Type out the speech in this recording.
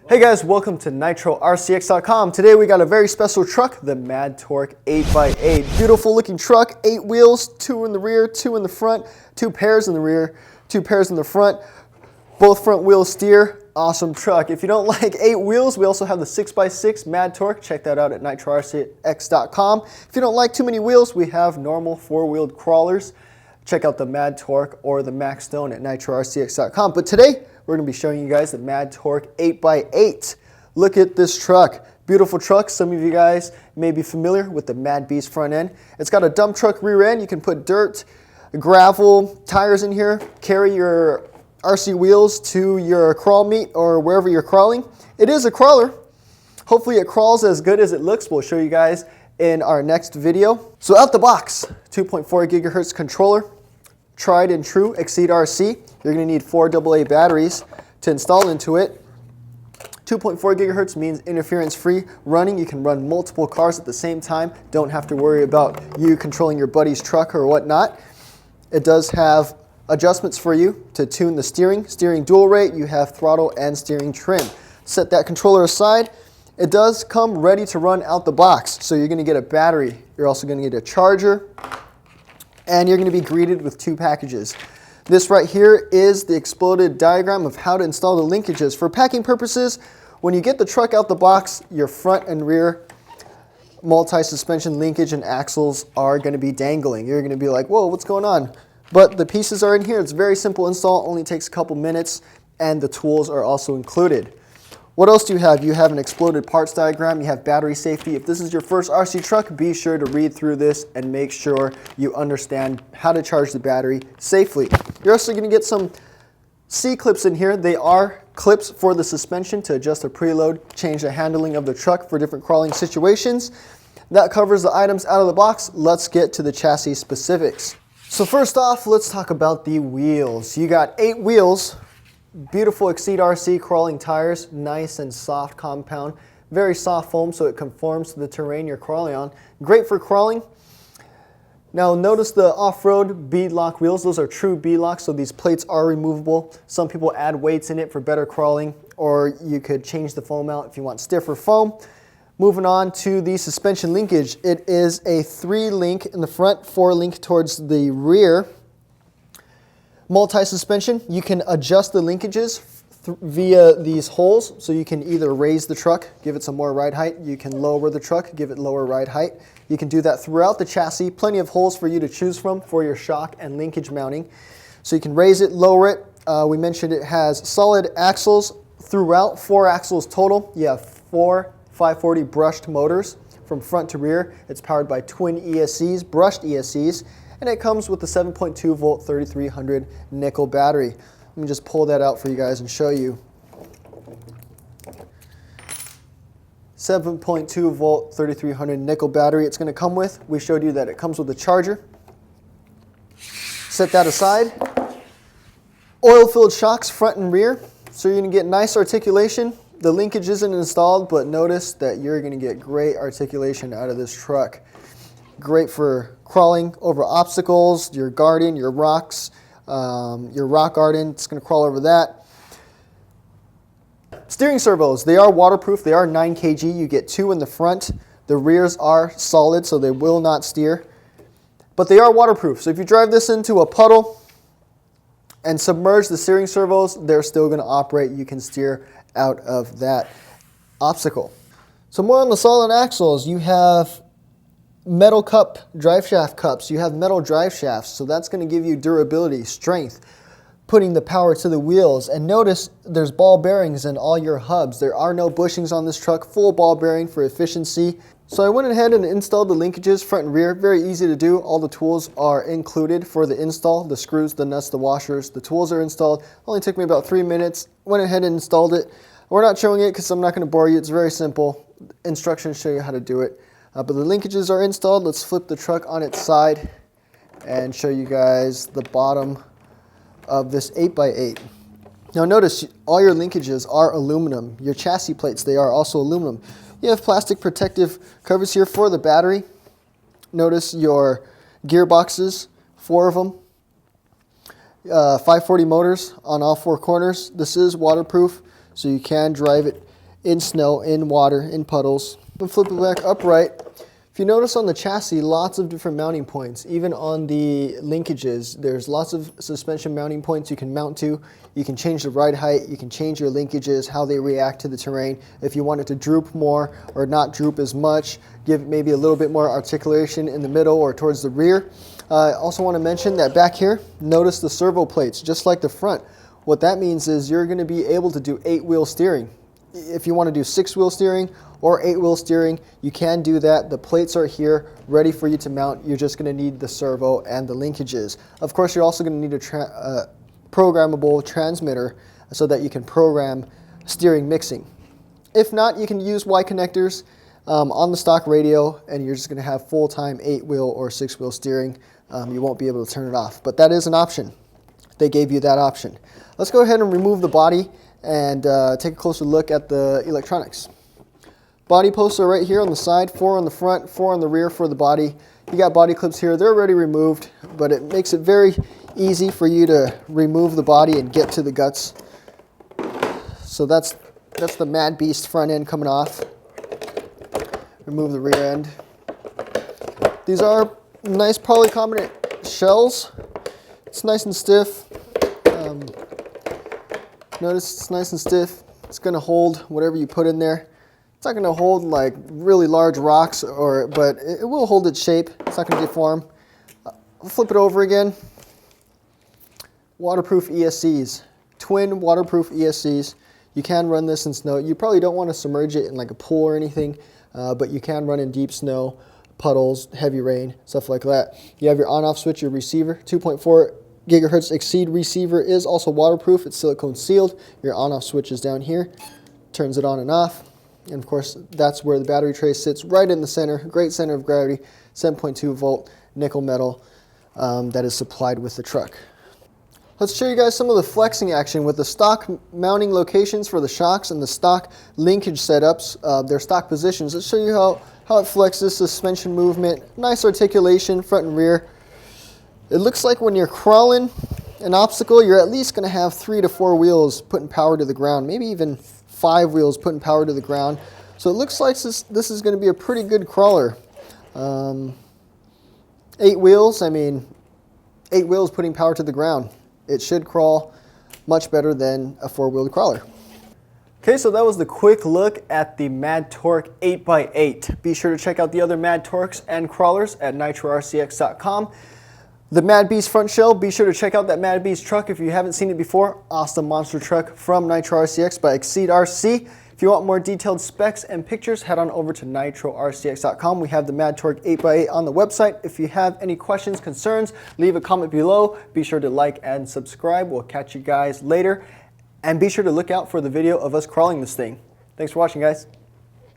Hey guys, welcome to NitroRCX.com. Today we got a very special truck, the Mad Torque 8x8. Beautiful looking truck, 8 wheels, 2 in the rear, 2 in the front, 2 pairs in the rear, 2 pairs in the front. Both front wheels steer. Awesome truck. If you don't like 8 wheels, we also have the 6x6 Mad Torque. Check that out at NitroRCX.com. If you don't like too many wheels, we have normal 4-wheeled crawlers. Check out the Mad Torque or the Max Stone at NitroRCX.com. But today, we're going to be showing you guys the Mad Torque 8x8. Look at this truck. Beautiful truck. Some of you guys may be familiar with the Mad Beast front end. It's got a dump truck rear end. You can put dirt, gravel, tires in here, carry your RC wheels to your crawl meet or wherever you're crawling. It is a crawler. Hopefully it crawls as good as it looks. We'll show you guys in our next video. So out the box, 2.4 gigahertz controller, tried and true Exceed RC. You're going to need 4 AA batteries to install into it. 2.4 gigahertz means interference-free running. You can run multiple cars at the same time. Don't have to worry about you controlling your buddy's truck or whatnot. It does have adjustments for you to tune the steering dual rate. You have throttle and steering trim. Set that controller aside. It does come ready to run out the box. So you're going to get a battery. You're also going to get a charger. And you're going to be greeted with 2 packages. This right here is the exploded diagram of how to install the linkages. For packing purposes, when you get the truck out the box, your front and rear multi-suspension linkage and axles are going to be dangling. You're going to be like, whoa, what's going on? But the pieces are in here. It's very simple install, only takes a couple minutes, and the tools are also included. What else do you have? You have an exploded parts diagram. You have battery safety. If this is your first RC truck, be sure to read through this and make sure you understand how to charge the battery safely. You're also going to get some C-clips in here. They are clips for the suspension to adjust the preload, change the handling of the truck for different crawling situations. That covers the items out of the box. Let's get to the chassis specifics. So first off, let's talk about the wheels. You got 8 wheels. Beautiful Exceed RC crawling tires, nice and soft compound, very soft foam so it conforms to the terrain you're crawling on. Great for crawling. Now notice the off-road beadlock wheels. Those are true beadlocks, so these plates are removable. Some people add weights in it for better crawling, or you could change the foam out if you want stiffer foam. Moving on to the suspension linkage. It is a 3-link in the front, 4-link towards the rear. Multi-suspension, you can adjust the linkages via these holes, so you can either raise the truck, give it some more ride height. You can lower the truck, give it lower ride height. You can do that throughout the chassis. Plenty of holes for you to choose from for your shock and linkage mounting. So you can raise it, lower it. We mentioned it has solid axles throughout, 4 axles total. You have 4 540 brushed motors from front to rear. It's powered by twin ESCs, brushed ESCs. And it comes with the 7.2 volt 3300 nickel battery. Let me just pull that out for you guys and show you. 7.2 volt 3300 nickel battery it's going to come with. We showed you that it comes with a charger. Set that aside. Oil-filled shocks front and rear. So you're going to get nice articulation. The linkage isn't installed, but notice that you're going to get great articulation out of this truck. Great for crawling over obstacles, your garden, your rocks, your rock garden. It's going to crawl over that. Steering servos, they are waterproof. They are 9 kg. You get 2 in the front. The rears are solid, so they will not steer. But they are waterproof. So if you drive this into a puddle and submerge the steering servos, they're still going to operate. You can steer out of that obstacle. So more on the solid axles, you have metal cup drive shaft cups. You have metal drive shafts, so that's going to give you durability, strength, putting the power to the wheels. And notice there's ball bearings in all your hubs. There are no bushings on this truck, full ball bearing for efficiency. So I went ahead and installed the linkages front and rear. Very easy to do. All the tools are included for the install. The screws, the nuts, the washers, the tools are installed. Only took me about 3 minutes. Went ahead and installed it. We're not showing it because I'm not going to bore you. It's very simple. Instructions show you how to do it. But the linkages are installed. Let's flip the truck on its side and show you guys the bottom of this 8x8. Now notice all your linkages are aluminum. Your chassis plates, they are also aluminum. You have plastic protective covers here for the battery. Notice your gearboxes, 4 of them. 540 motors on all 4 corners. This is waterproof, so you can drive it in snow, in water, in puddles. But flip it back upright. If you notice on the chassis, lots of different mounting points. Even on the linkages, there's lots of suspension mounting points you can mount to. You can change the ride height, you can change your linkages, how they react to the terrain. If you want it to droop more or not droop as much, give maybe a little bit more articulation in the middle or towards the rear. I also want to mention that back here, notice the servo plates, just like the front. What that means is you're going to be able to do 8-wheel steering. If you want to do 6-wheel steering or 8-wheel steering, you can do that. The plates are here, ready for you to mount. You're just going to need the servo and the linkages. Of course, you're also going to need a programmable transmitter so that you can program steering mixing. If not, you can use Y connectors on the stock radio, and you're just going to have full-time 8-wheel or 6-wheel steering. You won't be able to turn it off, but that is an option. They gave you that option. Let's go ahead and remove the body and take a closer look at the electronics. Body posts are right here on the side, 4 on the front, 4 on the rear for the body. You got body clips here, they're already removed, but it makes it very easy for you to remove the body and get to the guts. So that's the Mad Beast front end coming off. Remove the rear end. These are nice polycarbonate shells. It's nice and stiff. Notice it's nice and stiff. It's going to hold whatever you put in there. It's not going to hold like really large rocks, but it will hold its shape. It's not going to deform. I'll flip it over again. Waterproof ESCs. Twin waterproof ESCs. You can run this in snow. You probably don't want to submerge it in like a pool or anything, but you can run in deep snow, puddles, heavy rain, stuff like that. You have your on-off switch, your receiver. 2.4 gigahertz Exceed receiver is also waterproof. It's silicone sealed. Your on-off switch is down here. Turns it on and off. And of course, that's where the battery tray sits, right in the center. Great center of gravity. 7.2 volt nickel metal that is supplied with the truck. Let's show you guys some of the flexing action with the stock mounting locations for the shocks and the stock linkage setups, their stock positions. Let's show you how it flexes, suspension movement, nice articulation, front and rear. It looks like when you're crawling an obstacle, you're at least going to have 3 to 4 wheels putting power to the ground, maybe even 5 wheels putting power to the ground. So it looks like this is going to be a pretty good crawler. 8 wheels, I mean, 8 wheels putting power to the ground. It should crawl much better than a 4-wheeled crawler. Okay, so that was the quick look at the Mad Torque 8x8. Be sure to check out the other Mad Torques and crawlers at nitrorcx.com. The Mad Beast front shell, be sure to check out that Mad Beast truck if you haven't seen it before. Awesome monster truck from Nitro RCX by Exceed RC. If you want more detailed specs and pictures, head on over to nitrorcx.com. We have the Mad Torque 8x8 on the website. If you have any questions, concerns, leave a comment below. Be sure to like and subscribe. We'll catch you guys later. And be sure to look out for the video of us crawling this thing. Thanks for watching, guys.